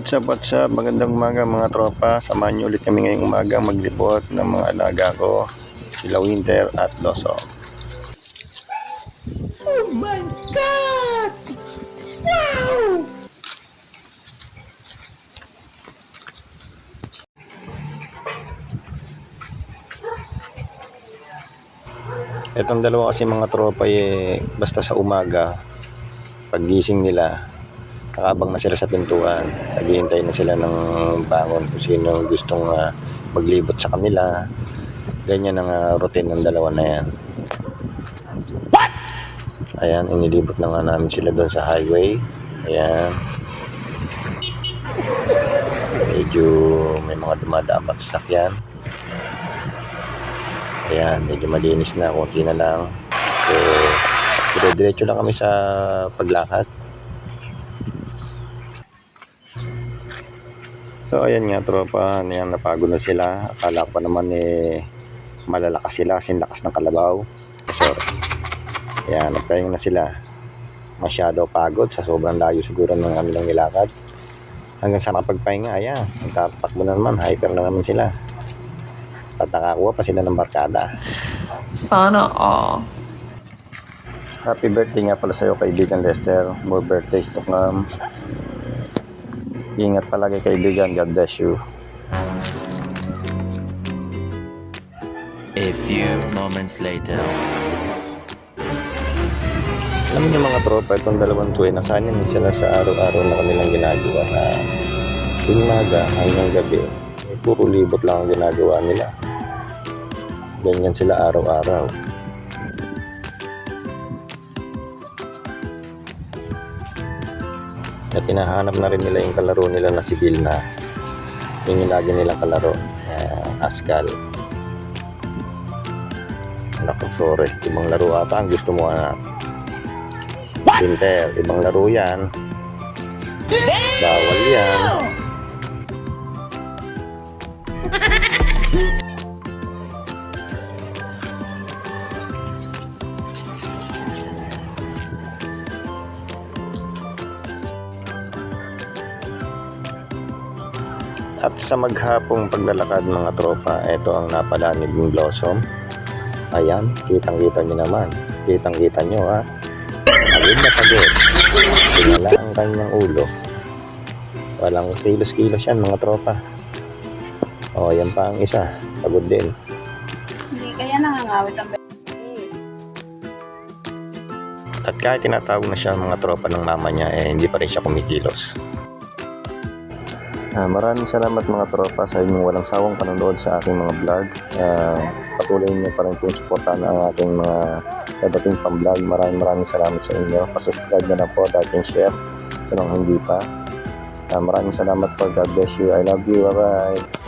What's up, what's up? Magandang umaga mga tropa. Samahan niyo ulit kami ngayong umaga maglibot ng mga alaga ko, sila Winter at Loso. Oh my God! Wow! Itong dalawa kasi mga tropa basta sa umaga, paggising nila, nakabang na sila sa pintuan. Naghihintay na sila ng bangon kung sino gustong maglibot sa kanila. Ganyan ang routine ng dalawa na yan. Ayan, inilibot na nga namin sila doon sa highway. Ayan. Medyo may mga dumadaan pa sa sakyan. Ayan, medyo malinis na, konti na lang. So, diretso lang kami sa paglakad. So, ayan nga tropa, ayan, napagod na sila. Akala pa naman malalakas sila, sinlakas ng kalabaw. Sorry. Ayan, nagpahinga na sila. Masyado pagod sa sobrang layo siguro ng kanilang nilakad. Hanggang sa makapagpahinga, ayan, nagtatakbo na naman, hyper na naman sila. At nakakuha pa sila ng barkada. Sana all. Happy birthday nga pala sa'yo kaibigan Lester. More birthdays to come. Ingat palagi kaibigan. God bless you. A few moments later. Alam niyo mga tropa, itong dalawang tuwi, nasanay sila sa araw-araw na kanilang ginagawa na umaga hanggang gabi. Puro libot lang ang ginagawa nila. Ganyan sila araw-araw. At hinahanap na rin nila yung kalaro nila na si Vilna. Yung lagi nilang kalaro. Askal. Naku, sorry. Ibang laro ata ang gusto mo anak. Winter, ibang laro yan. Bawal yan. At sa maghapong paglalakad mga tropa, ito ang napalanib ng blossom. Ayan, kitang-kita nyo naman. Kitang-kita nyo ha. Pagod na pagod. Tingala ang kanyang ulo. Walang kilos-kilos yan mga tropa. O, yan pa ang isa. Pagod din. Hindi kaya nangangawit ang At kahit tinatawag na siya mga tropa ng mama niya, hindi pa rin siya kumikilos. Maraming salamat mga tropa sa inyong walang sawang panonood sa aking mga vlog. Patuloy niyo pa rin kung suportahan ang aking mga dadating pang vlog. Maraming salamat sa inyo. Pasubscribe na lang po, like and share. Ito nang hindi pa. Maraming salamat po. God bless you. I love you. Bye bye.